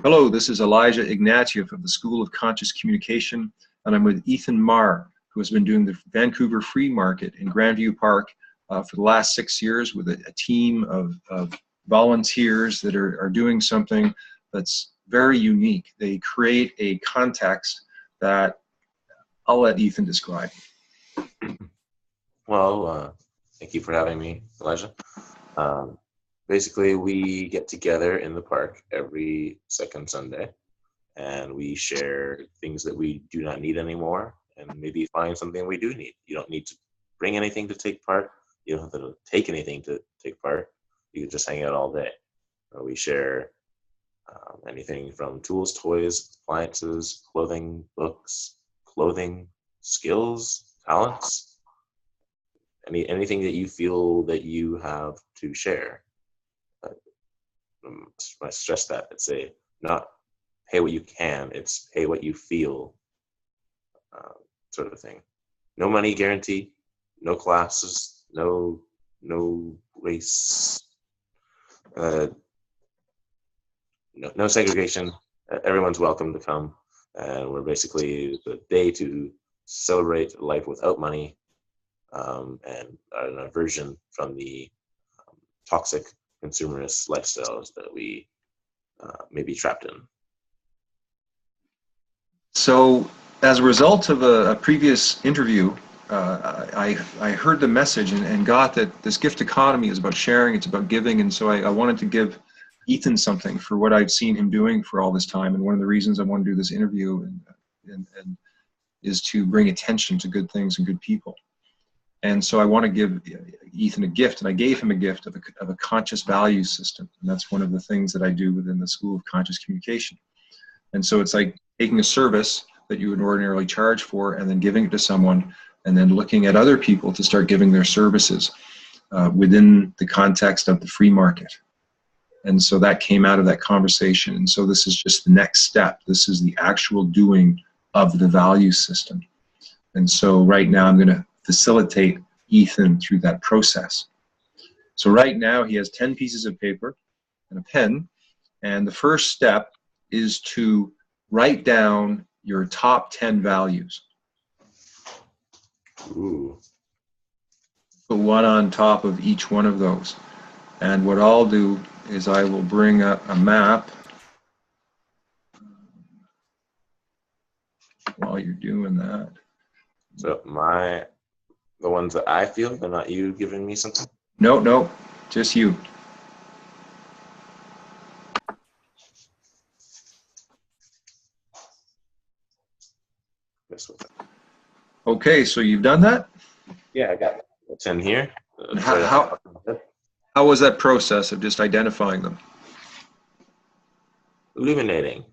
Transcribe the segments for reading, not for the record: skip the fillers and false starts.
Hello, this is Elijah Ignatieff of the School of Conscious Communication, and I'm with Ethan Marr, who has been doing the Vancouver Free Market in Grandview Park for the last 6 years with a team of volunteers that are doing something that's very unique. They create a context that I'll let Ethan describe. Well, thank you for having me, Elijah. Basically, we get together in the park every second Sunday, and we share things that we do not need anymore, and maybe find something we do need. You don't need to bring anything to take part. You don't have to take anything to take part. You can just hang out all day. We share anything from tools, toys, appliances, clothing, books, skills, talents, anything that you feel that you have to share. I stress that it's not pay what you can, it's pay what you feel, sort of thing. No money guarantee, no classes, no race, no segregation. Everyone's welcome to come, and we're basically the day to celebrate life without money, and an aversion from the toxic consumerist lifestyles that we may be trapped in. So, as a result of a previous interview, I heard the message and got that this gift economy is about sharing, it's about giving, and so I wanted to give Ethan something for what I've seen him doing for all this time, and one of the reasons I want to do this interview and is to bring attention to good things and good people. And so I want to give Ethan a gift, and I gave him a gift of a conscious value system, and that's one of the things that I do within the School of Conscious Communication. And so it's like taking a service that you would ordinarily charge for and then giving it to someone, and then looking at other people to start giving their services within the context of the free market. And so that came out of that conversation. And so this is just the next step. This is the actual doing of the value system. And so right now I'm going to facilitate Ethan through that process. So right now he has 10 pieces of paper and a pen, and the first step is to write down your top 10 values. Ooh. Put one on top of each one of those. And what I'll do is I will bring up a map while you're doing that. So the ones that I feel, they're not you giving me something? No, just you. Okay, so you've done that? Yeah, I got 10 here. How was that process of just identifying them? Illuminating.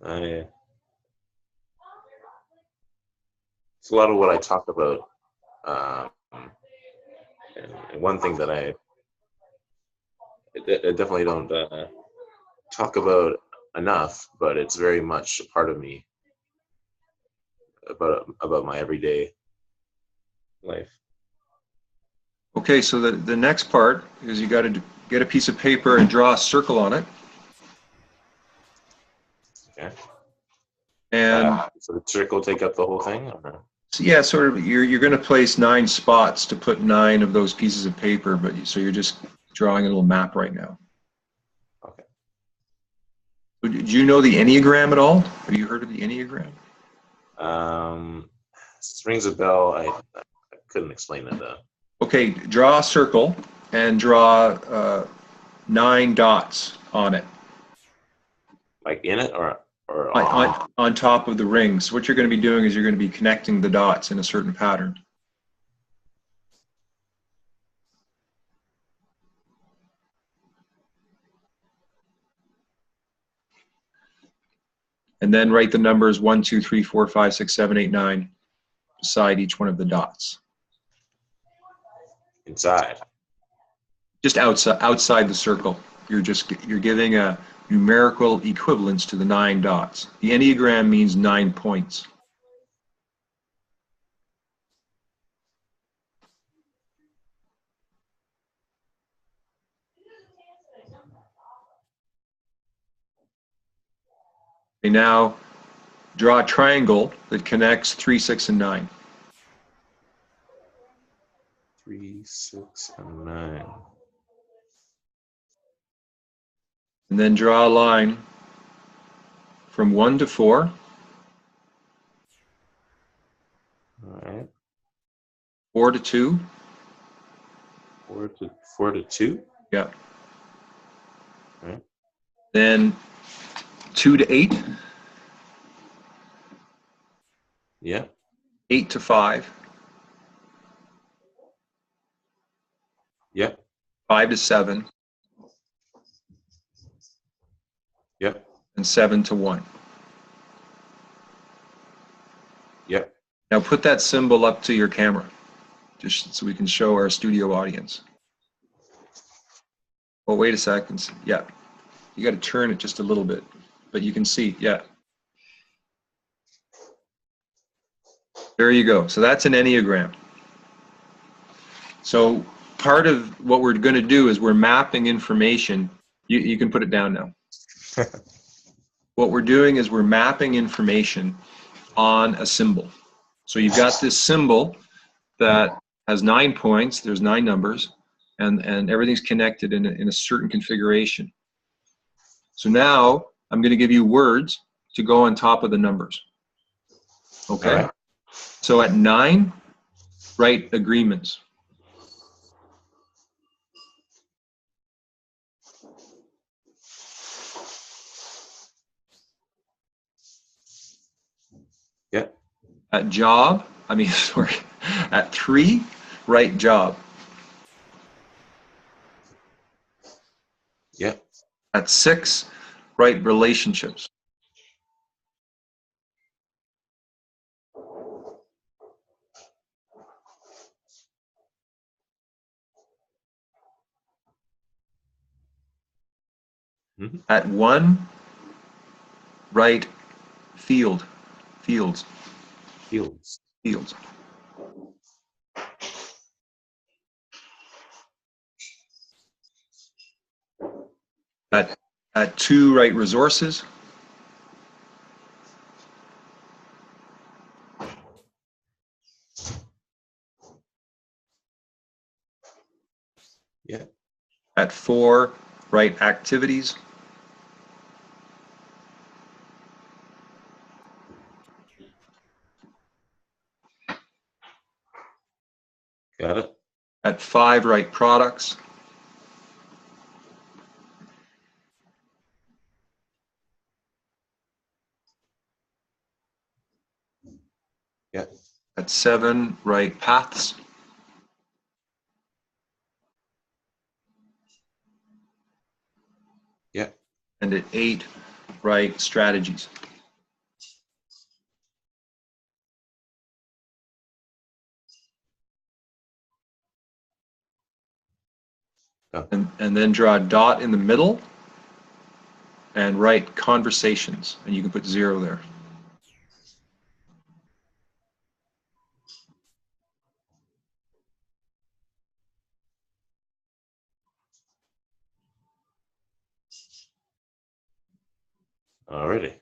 It's a lot of what I talk about. And one thing that I definitely don't talk about enough, but it's very much a part of me, about my everyday life. Okay, so the next part is you got to get a piece of paper and draw a circle on it. Okay. And so the circle take up the whole thing? Or? So yeah, sort of. You're going to place 9 spots to put 9 of those pieces of paper, but so you're just drawing a little map right now. Okay. Do you know the Enneagram at all? Have you heard of the Enneagram? This rings a bell. I couldn't explain it though. Okay, draw a circle and draw 9 dots on it. Like in it or on top of the ring. So what you're going to be doing is you're going to be connecting the dots in a certain pattern. And then write the numbers 1, 2, 3, 4, 5, 6, 7, 8, 9 beside each one of the dots. Inside. Just outside the circle. You're giving a numerical equivalence to the 9 dots. The Enneagram means 9 points. Okay, now draw a triangle that connects 3, 6, and 9. 3, 6, and 9. And then draw a line from 1 to 4, All right. 4 to 2. 4 to 2. Yeah. All right. Then 2 to 8, Yeah. 8 to 5, Yeah. 5 to 7, Yeah. and 7 to 1. Yeah. Now put that symbol up to your camera, just so we can show our studio audience. Oh, wait a second. Yeah. You got to turn it just a little bit, but you can see, yeah. There you go. So that's an Enneagram. So part of what we're going to do is we're mapping information. You can put it down now. What we're doing is we're mapping information on a symbol. So you've got this symbol that has 9 points, there's 9 numbers, and everything's connected in a certain configuration. So now I'm going to give you words to go on top of the numbers. Okay? All right. So at 9, write agreements. Yeah. At job, sorry, at 3, write job. Yeah. At 6, write relationships. Mm-hmm. At 1, write fields. Fields. Fields. At 2, write resources. Yeah. At 4, write activities. Got it. At 5, write products. Yeah. At 7, write paths. Yeah. And at 8, write strategies. Oh. And then draw a dot in the middle and write conversations. And you can put 0 there. Alrighty.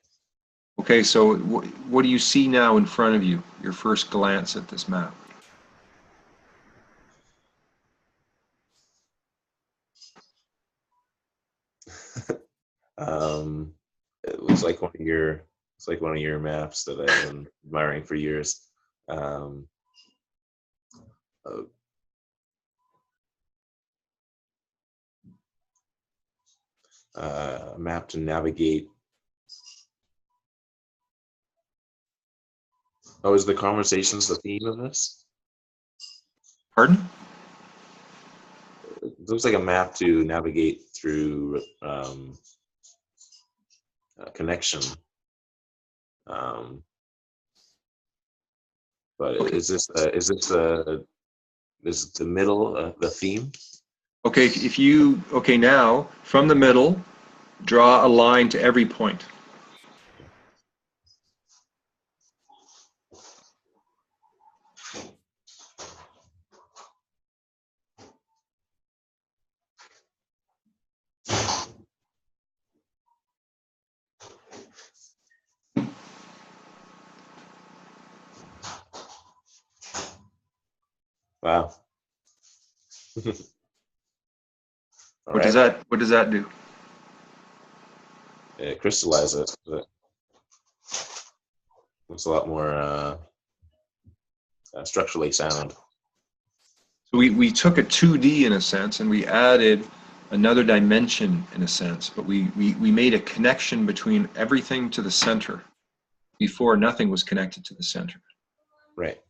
Okay, so what do you see now in front of you, your first glance at this map? It looks like one of your maps that I've been admiring for years. A map to navigate. Oh, is the conversations the theme of this? Pardon? It looks like a map to navigate through connection. But Okay. is this the middle the theme? Okay, now from the middle, draw a line to every point. Wow. What does that do? Crystallize it. But it's a lot more structurally sound. So we took a 2D in a sense, and we added another dimension in a sense, but we made a connection between everything to the center. Before, nothing was connected to the center. Right.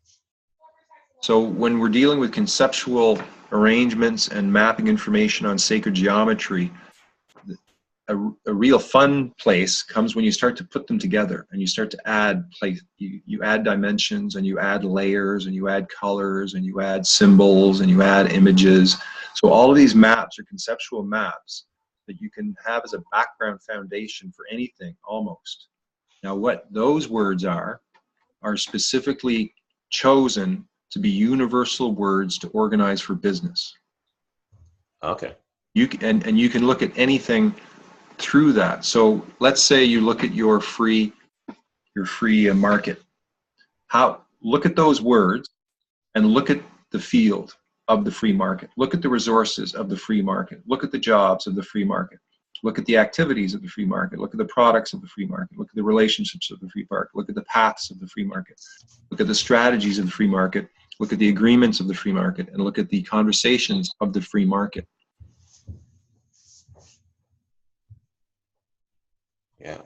So when we're dealing with conceptual arrangements and mapping information on sacred geometry, a real fun place comes when you start to put them together and you start to add you add dimensions, and you add layers, and you add colors, and you add symbols, and you add images. So all of these maps are conceptual maps that you can have as a background foundation for anything almost. Now what those words are specifically chosen to be universal words to organize for business. Okay. You can look at anything through that. So let's say you look at your free market. Look at those words and look at the field of the free market. Look at the resources of the free market. Look at the jobs of the free market. Look at the activities of the free market. Look at the products of the free market. Look at the relationships of the free market. Look at the paths of the free market. Look at the strategies of the free market. Look at the agreements of the free market, and look at the conversations of the free market. Yeah.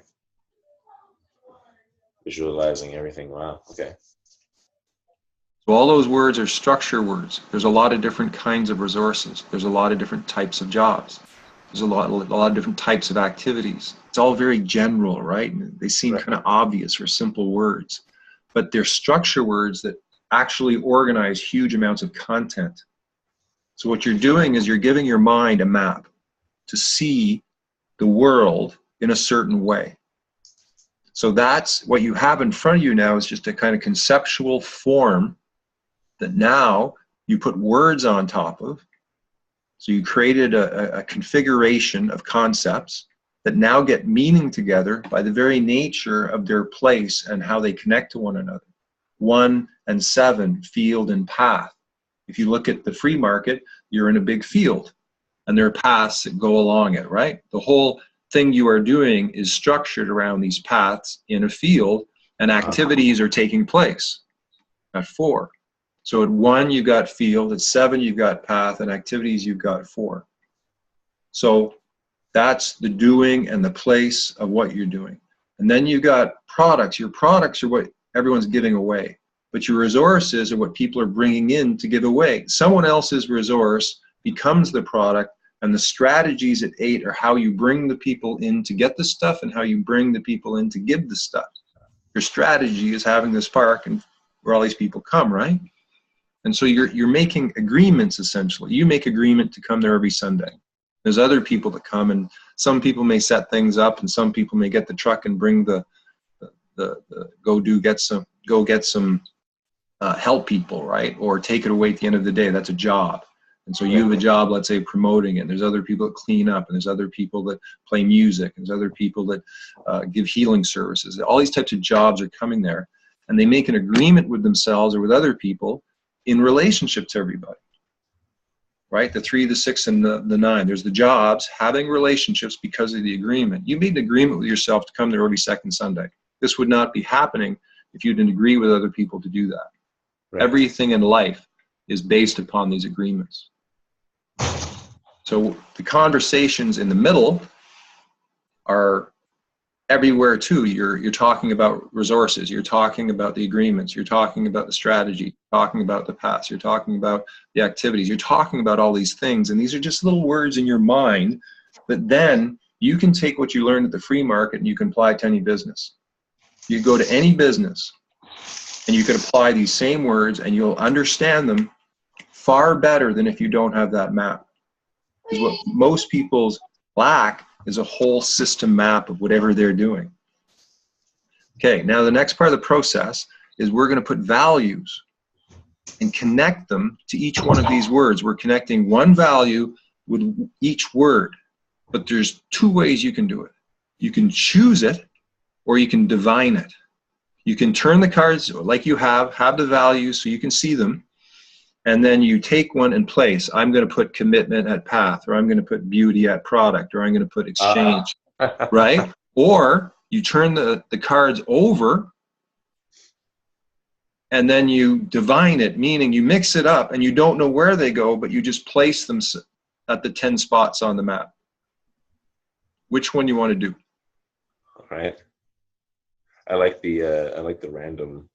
Visualizing everything. Wow. Okay. So all those words are structure words. There's a lot of different kinds of resources. There's a lot of different types of jobs. There's a lot of different types of activities. It's all very general, right? They seem kind of obvious or simple words, but they're structure words that actually organize huge amounts of content. So what you're doing is you're giving your mind a map to see the world in a certain way. So that's what you have in front of you now, is just a kind of conceptual form that now you put words on top of. So you created a configuration of concepts that now get meaning together by the very nature of their place and how they connect to one another. 1 and 7, field and path. If you look at the free market, you're in a big field, and there are paths that go along it, right? The whole thing you are doing is structured around these paths in a field, and activities are taking place at 4. So at 1, you've got field, at 7, you've got path, and activities, you've got 4. So that's the doing and the place of what you're doing. And then you've got products. Your products are what everyone's giving away, but your resources are what people are bringing in to give away. Someone else's resource becomes the product, and the strategies at 8 are how you bring the people in to get the stuff and how you bring the people in to give the stuff. Your strategy is having this park and where all these people come, right? And so you're making agreements, essentially. You make agreement to come there every Sunday. There's other people that come, and some people may set things up, and some people may get the truck and bring go get some help people, right? Or take it away at the end of the day. That's a job. And so you have a job, let's say, promoting it. There's other people that clean up, and there's other people that play music, and there's other people that give healing services. All these types of jobs are coming there, and they make an agreement with themselves or with other people in relationship to everybody, right? The 3, the 6, and the 9. There's the jobs having relationships because of the agreement. You made an agreement with yourself to come there every second Sunday. This would not be happening if you didn't agree with other people to do that. Right. Everything in life is based upon these agreements. So the conversations in the middle are everywhere too. You're talking about resources, you're talking about the agreements, you're talking about the strategy, you're talking about the past, you're talking about the activities, you're talking about all these things, and these are just little words in your mind, but then you can take what you learned at the free market and you can apply it to any business. You go to any business and you can apply these same words and you'll understand them far better than if you don't have that map. Because what most people lack is a whole system map of whatever they're doing. Okay, now the next part of the process is we're going to put values and connect them to each one of these words. We're connecting one value with each word, but there's 2 ways you can do it. You can choose it, or you can divine it. You can turn the cards like you have the values so you can see them, and then you take one in place. I'm going to put commitment at path, or I'm going to put beauty at product, or I'm going to put exchange, right? Or you turn the cards over, and then you divine it, meaning you mix it up and you don't know where they go, but you just place them at the 10 spots on the map. Which one you want to do? Right. I like the random.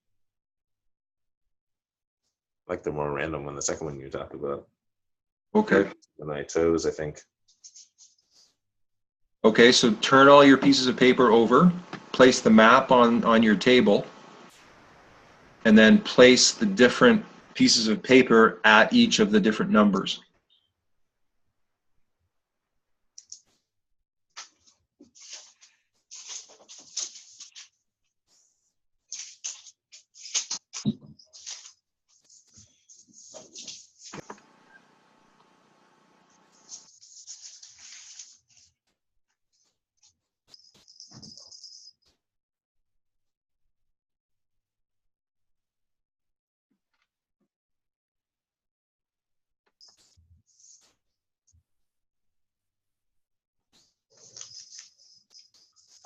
I like the more random one, the second one you talked about. Okay. And I chose, I think. Okay, so turn all your pieces of paper over, place the map on your table, and then place the different pieces of paper at each of the different numbers.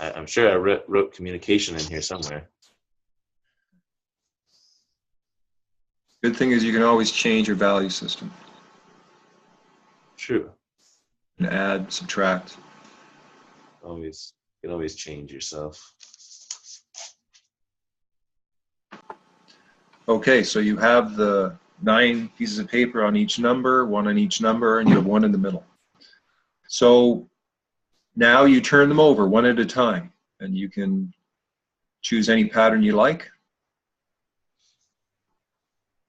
I'm sure I wrote communication in here somewhere. Good thing is you can always change your value system. True. And add, subtract. You can always change yourself. Okay, so you have the 9 pieces of paper on each number, 1 on each number, and you have 1 in the middle. So now you turn them over one at a time, and you can choose any pattern you like.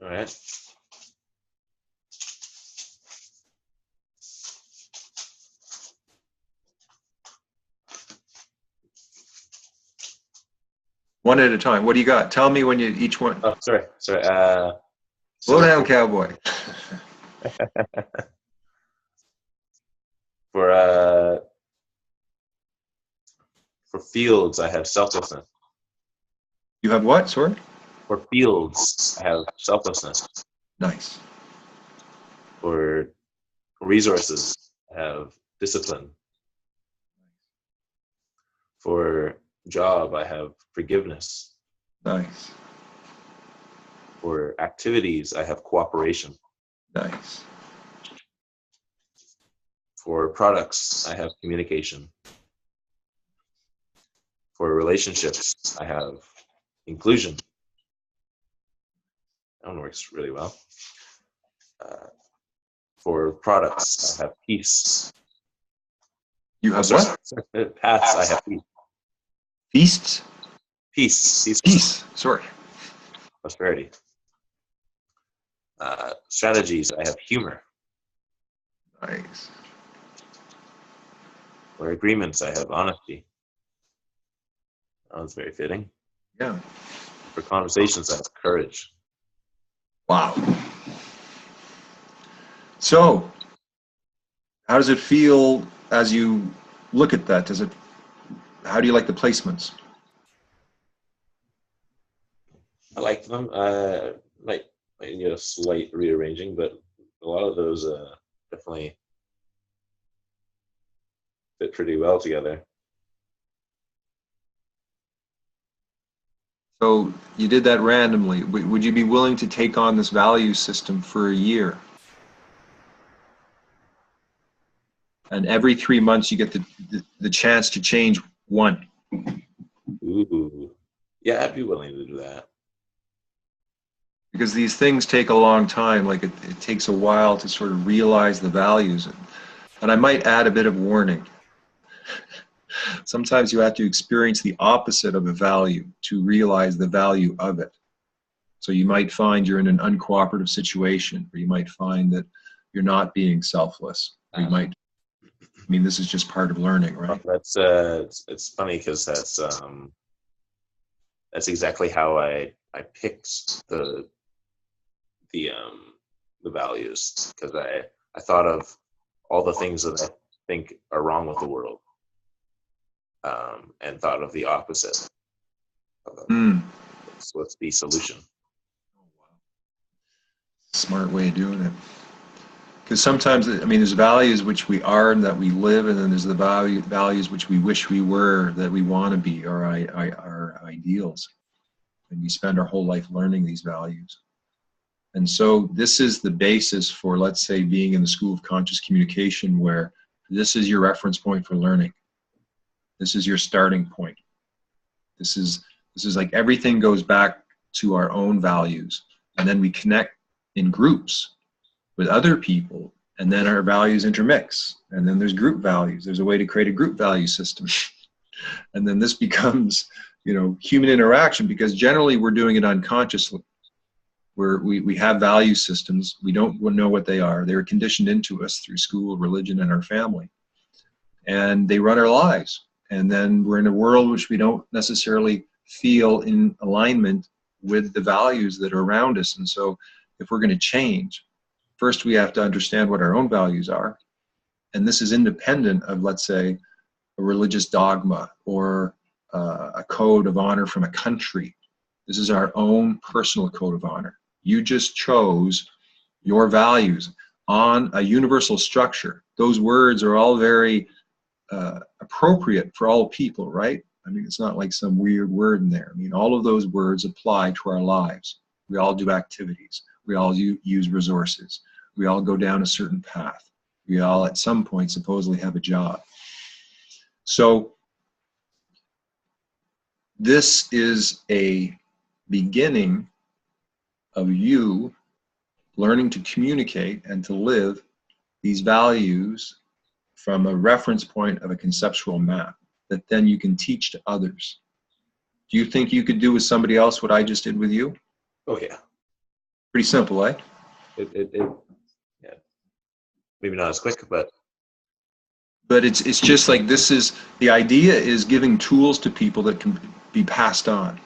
All right. One at a time. What do you got? Tell me when you each one. Oh, sorry. Slow down, cowboy. For fields, I have selflessness. You have what? Sorry? For fields, I have selflessness. Nice. For resources, I have discipline. For job, I have forgiveness. Nice. For activities, I have cooperation. Nice. For products, I have communication. For relationships, I have inclusion. That one works really well. For products, I have peace. You have what? Paths, I have peace. Feasts? Peace. Peace. Sorry. Prosperity. Strategies, I have humor. Nice. For agreements, I have honesty. That was very fitting. Yeah. For conversations, I have courage. Wow. So, how does it feel as you look at that? How do you like the placements? I like them. Might need a slight rearranging, but a lot of those definitely fit pretty well together. So you did that randomly. Would you be willing to take on this value system for a year? And every 3 months you get the chance to change one. Ooh. Yeah, I'd be willing to do that. Because these things take a long time. Like it takes a while to sort of realize the values. And I might add a bit of warning. Sometimes you have to experience the opposite of a value to realize the value of it. So you might find you're in an uncooperative situation, or you might find that you're not being selfless. Or you might, I mean, this is just part of learning, right? That's it's funny because that's exactly how I picked the values, because I thought of all the things that I think are wrong with the world, and thought of the opposite. What's the solution? Smart way of doing it. Because sometimes, I mean, there's values which we are and that we live, and then there's the values which we wish we were, that we want to be, or our ideals. And we spend our whole life learning these values. And so this is the basis for, let's say, being in the School of Conscious Communication, where this is your reference point for learning. This is your starting point. This is like everything goes back to our own values, and then we connect in groups with other people, and then our values intermix, and then there's group values. There's a way to create a group value system. And then this becomes, you know, human interaction, because generally we're doing it unconsciously. We have value systems. We don't know what they are. They're conditioned into us through school, religion, and our family. And they run our lives. And then we're in a world which we don't necessarily feel in alignment with the values that are around us. And so if we're going to change, first we have to understand what our own values are. And this is independent of, let's say, a religious dogma or a code of honor from a country. This is our own personal code of honor. You just chose your values on a universal structure. Those words are all very appropriate for all people, right? I mean, it's not like some weird word in there. I mean, all of those words apply to our lives. We all do activities. We all use resources. We all go down a certain path. We all, at some point, supposedly have a job. So this is a beginning of you learning to communicate and to live these values from a reference point of a conceptual map that then you can teach to others. Do you think you could do with somebody else what I just did with you? Oh yeah. Pretty simple, eh? Yeah. Maybe not as quick, but it's just like, this is the idea, is giving tools to people that can be passed on.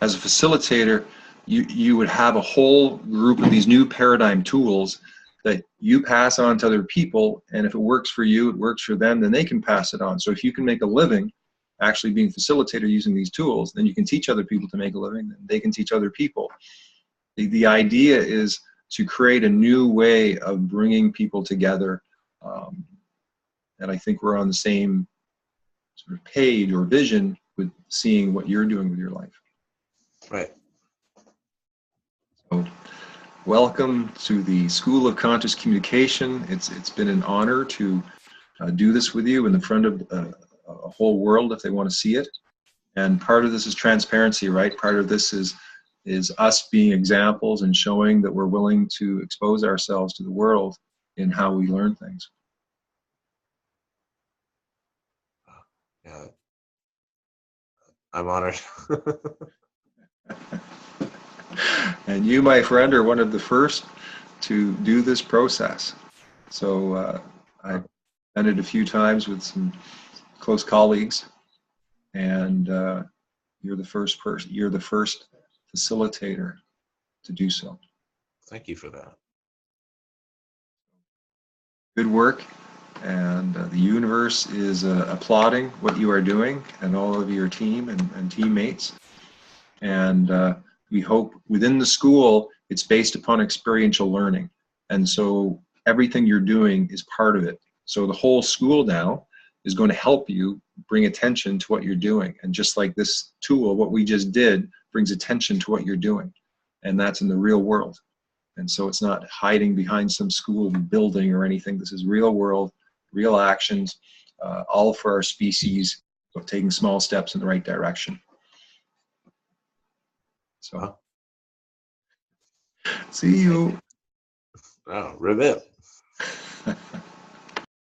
As a facilitator, you would have a whole group of these new paradigm tools that you pass on to other people, and if it works for you, it works for them, then they can pass it on. So if you can make a living actually being a facilitator using these tools, then you can teach other people to make a living, and they can teach other people. The idea is to create a new way of bringing people together, and I think we're on the same sort of page or vision with seeing what you're doing with your life. right. So, welcome to the School of Conscious Communication. It's been an honor to do this with you in the front of a whole world if they want to see it. And part of this is transparency, right? Part of this is us being examples and showing that we're willing to expose ourselves to the world in how we learn things. Yeah. I'm honored. And you, my friend, are one of the first to do this process. So I've done it a few times with some close colleagues, and you're the first person. You're the first facilitator to do so. Thank you for that. Good work, and the universe is applauding what you are doing, and all of your team and teammates. And we hope within the school, it's based upon experiential learning. And so everything you're doing is part of it. So the whole school now is going to help you bring attention to what you're doing. And just like this tool, what we just did brings attention to what you're doing. And that's in the real world. And so it's not hiding behind some school building or anything. This is real world, real actions, all for our species, of taking small steps in the right direction. So, see you. Oh, ribbit.